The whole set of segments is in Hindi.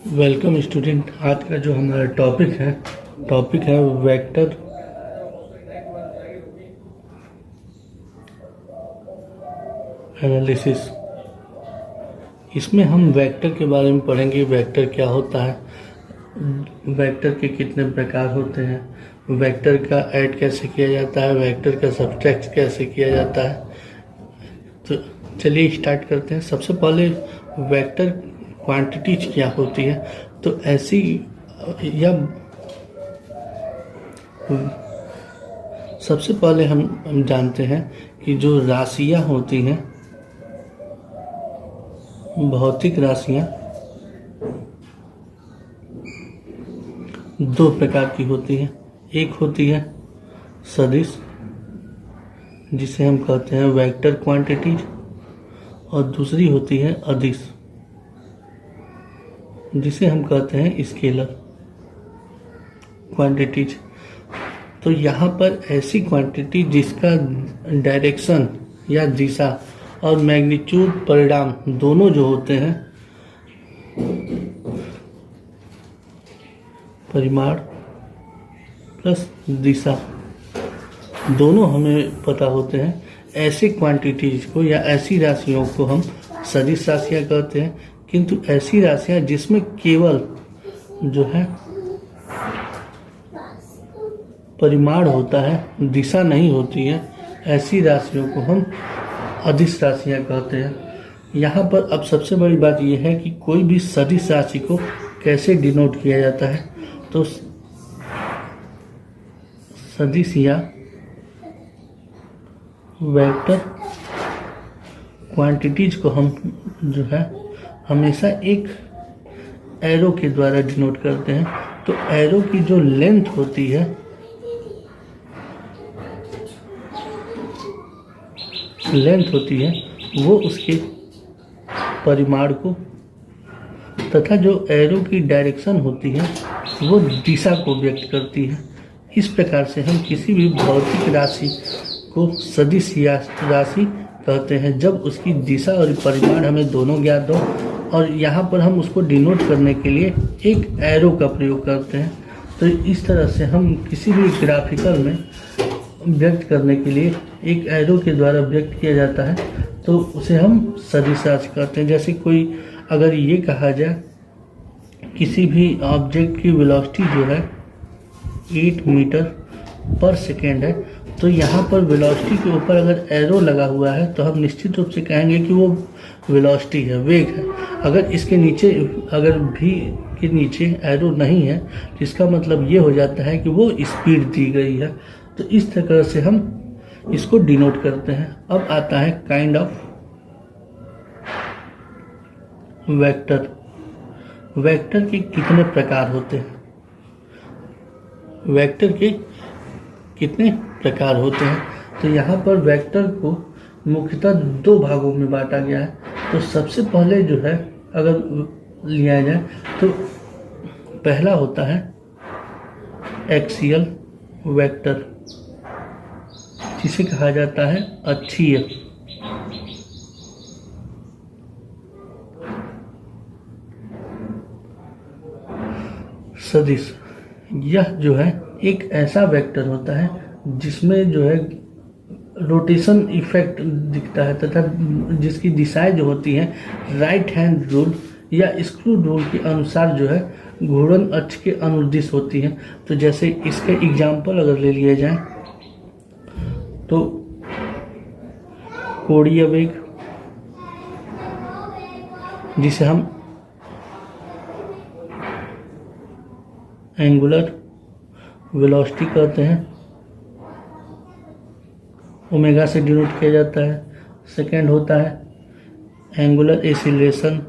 Welcome student. आज का जो हमारा टॉपिक है वेक्टर एनालिसिस। इसमें हम वेक्टर के बारे में पढ़ेंगे। वेक्टर क्या होता है, वेक्टर के कितने प्रकार होते हैं, वेक्टर का ऐड कैसे किया जाता है, वेक्टर का सब्ट्रैक्ट कैसे किया जाता है। तो चलिए स्टार्ट करते हैं। सबसे पहले वेक्टर क्वांटिटीज क्या होती है। तो ऐसी या सबसे पहले हम जानते हैं कि जो राशियां होती हैं, भौतिक राशियां दो प्रकार की होती हैं। एक होती है सदिश, जिसे हम कहते हैं वेक्टर क्वांटिटीज, और दूसरी होती है अदिश, जिसे हम कहते हैं स्केलर क्वांटिटीज। तो यहाँ पर ऐसी क्वांटिटी जिसका डायरेक्शन या दिशा और मैग्नीट्यूड परिमाण दोनों जो होते हैं, परिमाण प्लस दिशा दोनों हमें पता होते हैं, ऐसे क्वांटिटीज को या ऐसी राशियों को हम सदिश राशियाँ कहते हैं। किंतु ऐसी राशियाँ जिसमें केवल जो है परिमाण होता है, दिशा नहीं होती है, ऐसी राशियों को हम अदिश राशियाँ कहते हैं। यहाँ पर अब सबसे बड़ी बात यह है कि कोई भी सदिश राशि को कैसे डिनोट किया जाता है। तो सदिश या वेक्टर क्वांटिटीज को हम जो है हमेशा एक एरो के द्वारा डिनोट करते हैं। तो एरो की जो लेंथ होती है, वो उसके परिमाण को, तथा जो एरो की डायरेक्शन होती है वो दिशा को व्यक्त करती है। इस प्रकार से हम किसी भी भौतिक राशि को सदिश राशि कहते हैं जब उसकी दिशा और परिमाण हमें दोनों ज्ञात हो, और यहाँ पर हम उसको डिनोट करने के लिए एक एरो का प्रयोग करते हैं। तो इस तरह से हम किसी भी ग्राफिकल में व्यक्त करने के लिए एक एरो के द्वारा व्यक्त किया जाता है, तो उसे हम सदिश राशि कहते हैं। जैसे कोई अगर ये कहा जाए किसी भी ऑब्जेक्ट की वेलोसिटी जो है 8 मीटर पर सेकेंड है, तो यहाँ पर वेलोसिटी के ऊपर अगर एरो लगा हुआ है तो हम निश्चित रूप से कहेंगे कि वो वेलोसिटी है, वेग है। अगर इसके नीचे अगर भी के नीचे एरो नहीं है तो इसका मतलब ये हो जाता है कि वो स्पीड दी गई है। तो इस तरह से हम इसको डिनोट करते हैं। अब आता है काइंड ऑफ वेक्टर। वेक्टर के कितने प्रकार होते हैं, वेक्टर के कितने प्रकार होते हैं। तो यहाँ पर वेक्टर को मुख्यतः दो भागों में बांटा गया है। तो सबसे पहले जो है अगर लिया जाए तो पहला होता है एक्सियल वेक्टर, जिसे कहा जाता है अक्षीय। सदिश, यह जो है एक ऐसा वेक्टर होता है जिसमें जो है रोटेशन इफेक्ट दिखता है, तथा जिसकी दिशाएं जो होती हैं राइट हैंड रूल या स्क्रू रूल के अनुसार जो है घूर्णन अक्ष के अनुदिश होती हैं। तो जैसे इसके एग्जाम्पल अगर ले लिए जाए तो कोणीय वेग, जिसे हम एंगुलर वेलोसिटी कहते हैं, ओमेगा से डिनोट किया जाता है। सेकेंड होता है angular acceleration,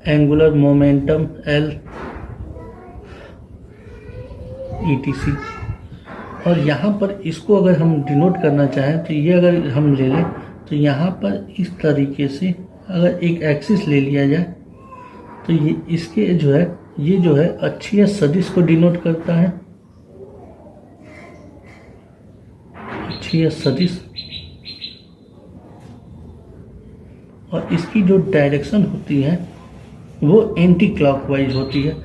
angular momentum L, etc. और यहाँ पर इसको अगर हम डिनोट करना चाहें तो ये अगर हम ले लें तो यहाँ पर इस तरीके से अगर एक एक्सिस ले लिया जाए तो ये इसके जो है ये जो है अक्षीय सदिश को डिनोट करता है, अक्षीय सदिश। और इसकी जो डायरेक्शन होती है वो एंटी क्लॉकवाइज होती है।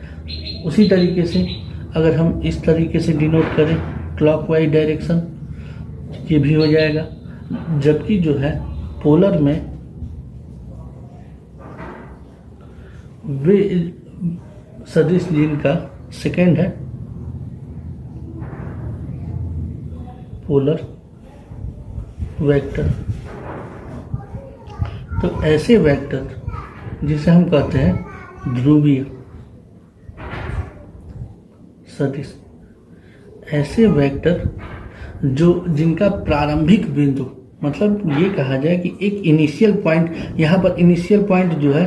उसी तरीके से अगर हम इस तरीके से डिनोट करें क्लॉकवाइज डायरेक्शन, ये भी हो जाएगा। जबकि जो है पोलर में वे सदिश जिनका सेकेंड है पोलर वेक्टर, तो ऐसे वेक्टर जिसे हम कहते हैं ध्रुवीय सदिश, ऐसे वेक्टर जो जिनका प्रारंभिक बिंदु, मतलब ये कहा जाए कि एक इनिशियल पॉइंट, यहाँ पर इनिशियल पॉइंट जो है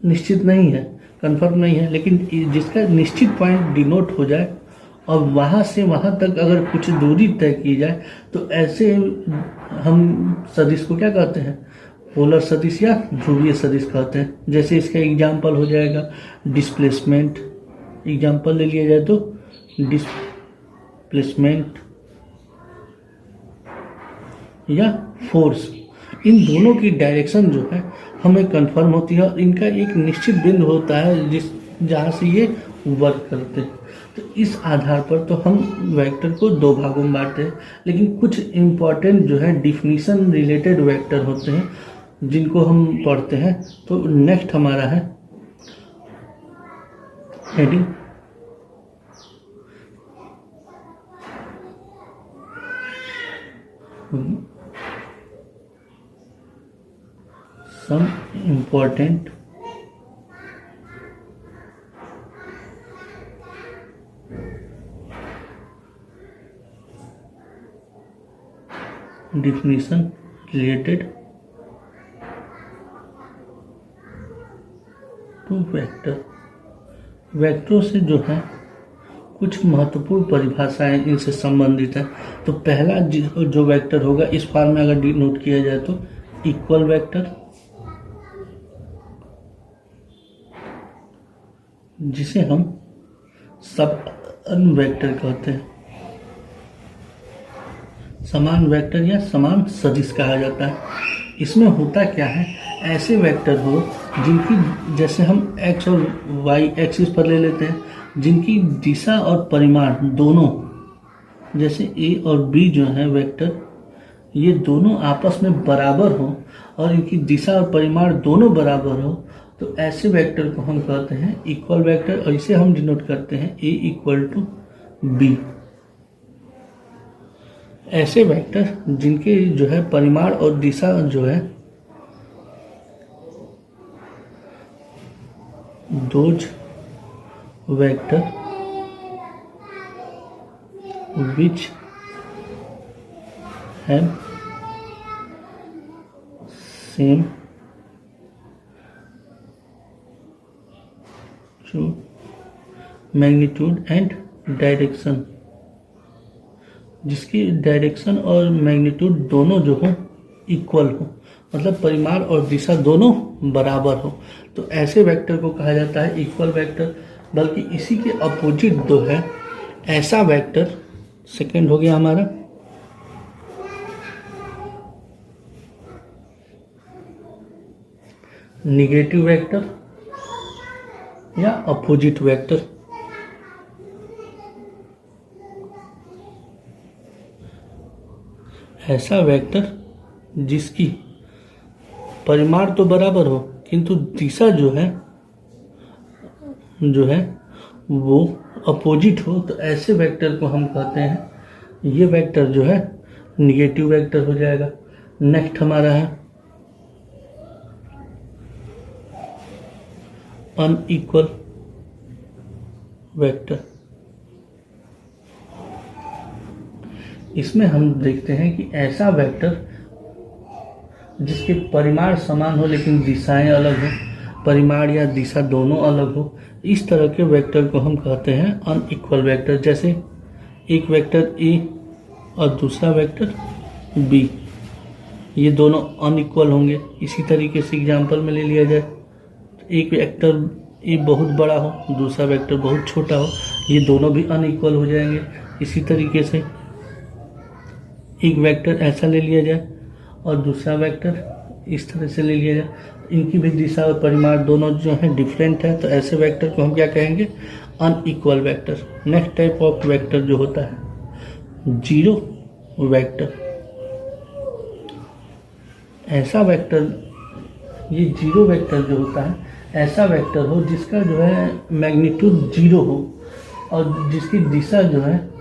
निश्चित नहीं है, कंफर्म नहीं है, लेकिन जिसका निश्चित पॉइंट डिनोट हो जाए और वहाँ से वहाँ तक अगर कुछ दूरी तय की जाए तो ऐसे हम सदिश को क्या कहते हैं, पोलर सदिश या ध्रुवीय सदिश कहते हैं। जैसे इसका एग्जाम्पल हो जाएगा डिस्प्लेसमेंट, एग्जाम्पल ले लिया जाए तो डिस्प्लेसमेंट या फोर्स, इन दोनों की डायरेक्शन जो है हमें कंफर्म होती है और इनका एक निश्चित बिंदु होता है जहाँ से ये वर्क करते हैं। तो इस आधार पर तो हम वेक्टर को दो भागों में बांटते हैं, लेकिन कुछ इम्पॉर्टेंट जो है डिफिनीशन रिलेटेड वेक्टर होते हैं जिनको हम पढ़ते हैं। तो नेक्स्ट हमारा है heading some important definition related to vector। वेक्टरों से जो है कुछ महत्वपूर्ण परिभाषाएं इनसे संबंधित है। तो पहला जो वेक्टर होगा इस फॉर्म में अगर डिनोट किया जाए तो इक्वल वेक्टर, जिसे हम समान वेक्टर कहते हैं, समान वेक्टर या समान सदिश कहा जाता है। इसमें होता क्या है, ऐसे वेक्टर हो जिनकी, जैसे हम x और y एक्सिस पर ले लेते हैं, जिनकी दिशा और परिमाण दोनों, जैसे a और b जो है वेक्टर, ये दोनों आपस में बराबर हो और इनकी दिशा और परिमाण दोनों बराबर हो, तो ऐसे वेक्टर को हम कहते हैं इक्वल वेक्टर और इसे हम डिनोट करते हैं a इक्वल टू b। ऐसे वेक्टर जिनके जो है परिमाण और दिशा जो है those vector which have same magnitude and direction, जिसकी डायरेक्शन और मैग्नीट्यूड दोनों जो हो इक्वल हो, मतलब परिमाण और दिशा दोनों बराबर हो, तो ऐसे वेक्टर को कहा जाता है इक्वल वेक्टर। बल्कि इसी के अपोजिट दो है ऐसा वेक्टर, सेकंड हो गया हमारा निगेटिव वेक्टर या अपोजिट वेक्टर। ऐसा वेक्टर जिसकी परिमाण तो बराबर हो किंतु दिशा जो है वो अपोजिट हो, तो ऐसे वेक्टर को हम कहते हैं, ये वेक्टर जो है निगेटिव वेक्टर हो जाएगा। नेक्स्ट हमारा है अनइक्वल वेक्टर। इसमें हम देखते हैं कि ऐसा वेक्टर जिसके परिमाण समान हो लेकिन दिशाएं अलग हो, परिमाण या दिशा दोनों अलग हो, इस तरह के वेक्टर को हम कहते हैं अनइक्वल वेक्टर। जैसे एक वेक्टर ए और दूसरा वेक्टर बी, ये दोनों अनइक्वल होंगे। इसी तरीके से एग्जांपल में ले लिया जाए, एक वेक्टर ए बहुत बड़ा हो, दूसरा वेक्टर बहुत छोटा हो, ये दोनों भी अनइक्वल हो जाएंगे। इसी तरीके से एक वेक्टर ऐसा ले लिया जाए और दूसरा वेक्टर इस तरह से ले लिया जाए, इनकी भी दिशा और परिमाण दोनों जो हैं डिफरेंट है, तो ऐसे वेक्टर को हम क्या कहेंगे? Unequal vector. Next type of vector जो होता है जीरो वेक्टर। ऐसा वेक्टर, ये जीरो वेक्टर जो होता है ऐसा वेक्टर हो जिसका जो है मैग्नीट्यूड जीरो हो और जिसकी दिशा जो है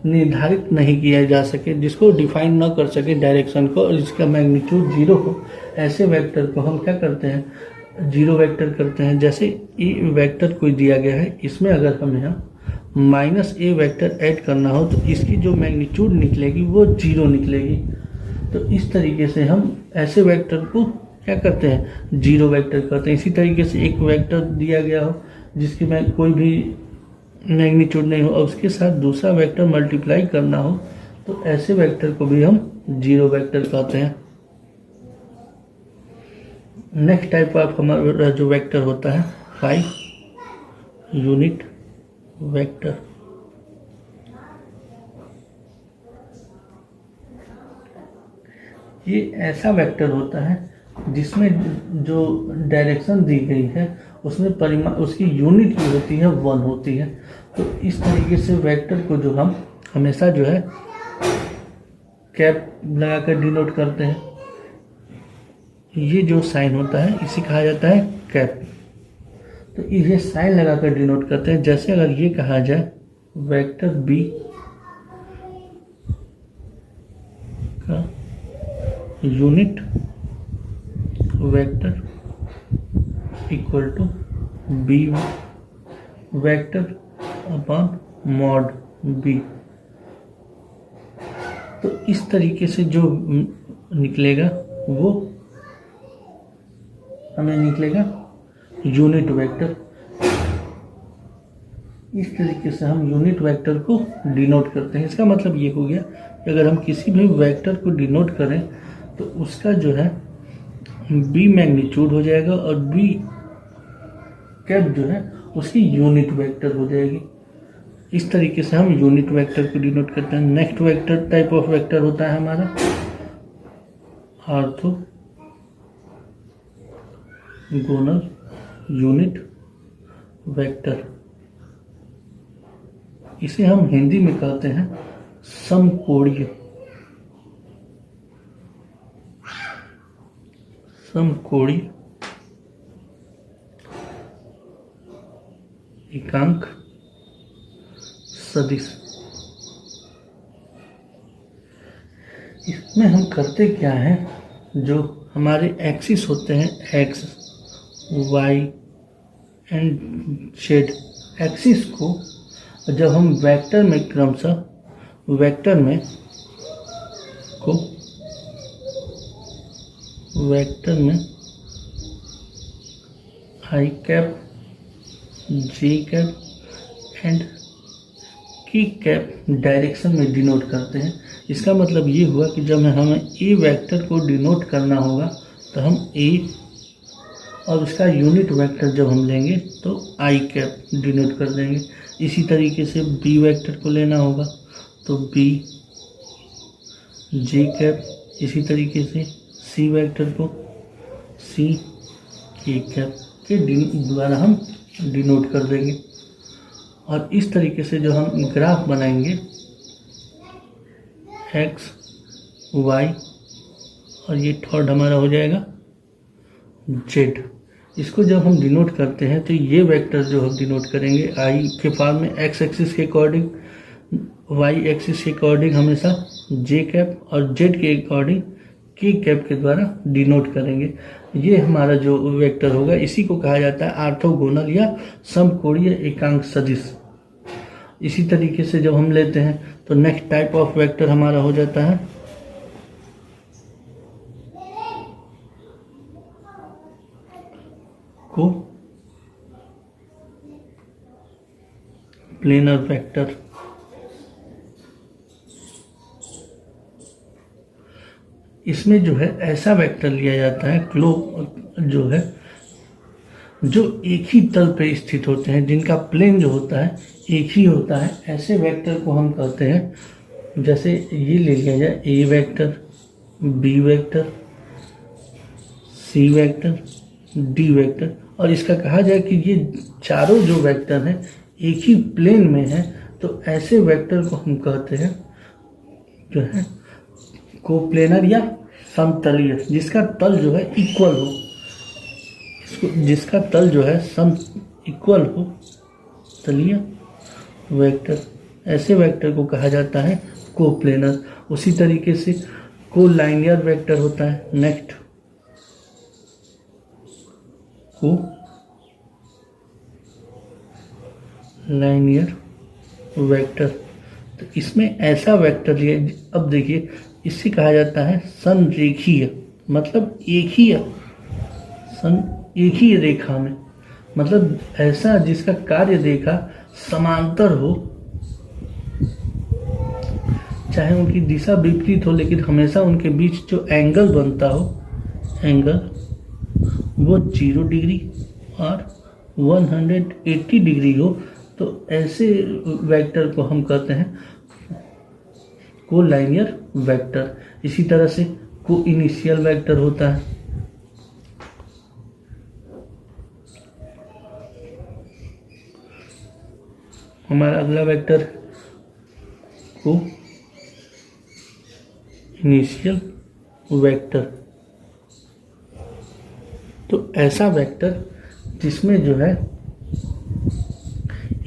निर्धारित नहीं किया जा सके, जिसको डिफाइन न कर सके डायरेक्शन को, और जिसका मैग्नीट्यूड जीरो हो, ऐसे वेक्टर को हम क्या करते हैं? जीरो वेक्टर करते हैं। जैसे ए वेक्टर कोई दिया गया है, इसमें अगर हमें यहाँ माइनस ए वेक्टर ऐड करना हो तो इसकी जो मैग्नीट्यूड निकलेगी वो जीरो निकलेगी। तो इस तरीके से हम ऐसे वेक्टर को क्या करते हैं? जीरो वेक्टर करते हैं। इसी तरीके से एक वेक्टर दिया गया हो जिसकी में कोई भी मैग्नीट्यूड नहीं हो और उसके साथ दूसरा वेक्टर मल्टीप्लाई करना हो, तो ऐसे वेक्टर को भी हम जीरो वेक्टर कहते हैं। नेक्स्ट टाइप ऑफ हमारा जो वेक्टर होता है 5 यूनिट वेक्टर। ये ऐसा वेक्टर होता है जिसमें जो डायरेक्शन दी गई है उसमें परिमाण, उसकी यूनिट जो होती है 1 होती है। तो इस तरीके से वेक्टर को जो हम हमेशा जो है कैप लगाकर डिनोट करते हैं। ये जो साइन होता है इसे कहा जाता है कैप। तो ये साइन लगाकर डिनोट करते हैं। जैसे अगर ये कहा जाए वेक्टर बी का unit vector equal to B vector upon mod B, तो इस तरीके से जो निकलेगा वो हमें निकलेगा यूनिट वेक्टर। इस तरीके से हम यूनिट वेक्टर को डिनोट करते हैं। इसका मतलब ये हो गया कि अगर हम किसी भी वेक्टर को डिनोट करें तो उसका जो है बी मैग्नीट्यूड हो जाएगा और बी कैप जो है उसकी यूनिट वेक्टर हो जाएगी। इस तरीके से हम यूनिट वेक्टर को डिनोट करते हैं। Next vector type of vector होता है हमारा ऑर्थोगोनल यूनिट वेक्टर। इसे हम हिंदी में कहते हैं समकोणीय एकांक सदिश। इसमें हम करते क्या है, जो हमारे एक्सिस होते हैं X Y and Z, axis को जब हम वेक्टर में क्रमशः वेक्टर में I cap J cap and K cap direction में डिनोट करते हैं। इसका मतलब ये हुआ कि जब हमें ए वेक्टर को डिनोट करना होगा तो हम ए और उसका यूनिट वेक्टर जब हम लेंगे तो आई कैप डिनोट कर देंगे। इसी तरीके से बी वेक्टर को लेना होगा तो बी जे कैप, इसी तरीके से सी वेक्टर को सी के कैप के द्वारा हम डिनोट कर देंगे। और इस तरीके से जो हम ग्राफ बनाएंगे एक्स वाई और ये थर्ड हमारा हो जाएगा जेड। इसको जब हम डिनोट करते हैं तो ये वेक्टर जो हम डिनोट करेंगे आई के फॉर्म में एक्स एक्सिस के अकॉर्डिंग, वाई एक्सिस के अकॉर्डिंग हमेशा जे कैप और जेड के अकॉर्डिंग के कैप के द्वारा डिनोट करेंगे। ये हमारा जो वेक्टर होगा इसी को कहा जाता है ऑर्थोगोनल या समकोणीय एकांक सदिश। इसी तरीके से जब हम लेते हैं तो नेक्स्ट टाइप ऑफ वेक्टर हमारा हो जाता है को प्लेनर वेक्टर। इसमें जो है ऐसा वेक्टर लिया जाता है जो है जो एक ही तल पे स्थित होते हैं, जिनका प्लेन जो होता है एक ही होता है। ऐसे वेक्टर को हम कहते हैं, जैसे ये ले लिया जाए ए vector, B vector, C vector, D vector. और इसका कहा जाए कि ये चारों जो वेक्टर हैं एक ही प्लेन में हैं, तो ऐसे वेक्टर को हम कहते हैं जो है कोप्लेनर या समतलीय, जिसका तल जो है इक्वल हो, जिसका तल जो है सम इक्वल हो, तलीय वेक्टर। ऐसे वेक्टर को कहा जाता है कोप्लेनर। उसी तरीके से कोलाइनियर वेक्टर होता है। नेक्स्ट को लाइनियर वेक्टर, तो इसमें ऐसा वेक्टर लिया। अब देखिए इसे कहा जाता है संरेखीय, मतलब एक ही रेखा में, मतलब ऐसा जिसका कार्य रेखा समांतर हो, चाहे उनकी दिशा विपरीत हो, लेकिन हमेशा उनके बीच जो एंगल बनता हो, एंगल वो 0 डिग्री और 180 डिग्री हो, तो ऐसे वेक्टर को हम कहते हैं कोलाइनियर वेक्टर। इसी तरह से को इनिशियल वेक्टर होता है। हमारा अगला वेक्टर को इनिशियल वेक्टर, तो ऐसा वेक्टर जिसमें जो है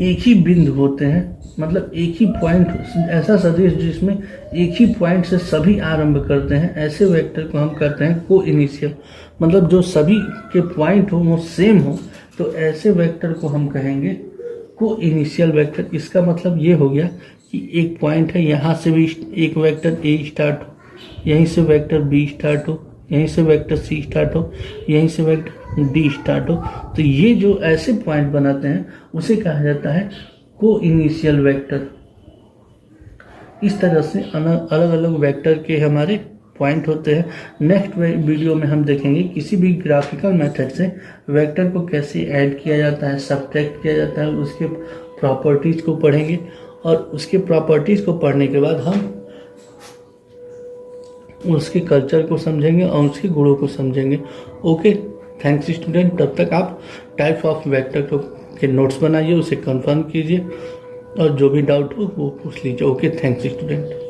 एक ही बिंदु होते हैं, मतलब एक ही पॉइंट, ऐसा सदिश जिसमें एक ही पॉइंट से सभी आरंभ करते हैं, ऐसे वेक्टर को हम कहते हैं को इनिशियल। मतलब जो सभी के पॉइंट हो वो सेम हो, तो ऐसे वेक्टर को हम कहेंगे को इनिशियल वेक्टर। इसका मतलब ये हो गया कि एक पॉइंट है, यहाँ से भी एक वेक्टर ए स्टार्ट हो, यहीं से वेक्टर बी स्टार्ट हो, यहीं से वेक्टर सी स्टार्ट हो, यहीं से वेक्टर डी स्टार्ट हो, तो ये जो ऐसे पॉइंट बनाते हैं उसे कहा जाता है को इनिशियल वेक्टर। इस तरह से अलग अलग वेक्टर के हमारे पॉइंट होते हैं। नेक्स्ट वीडियो में हम देखेंगे किसी भी ग्राफिकल मेथड से वेक्टर को कैसे ऐड किया जाता है, सब्ट्रैक्ट किया जाता है, उसके प्रॉपर्टीज़ को पढ़ेंगे। और उसके प्रॉपर्टीज़ को पढ़ने के बाद हम उसके कल्चर को समझेंगे और उसके गुणों को समझेंगे। Okay, thanks student. तब तक आप टाइप्स ऑफ वेक्टर के नोट्स बनाइए, उसे कंफर्म कीजिए और जो भी डाउट हो वो पूछ लीजिए। Okay, thanks student.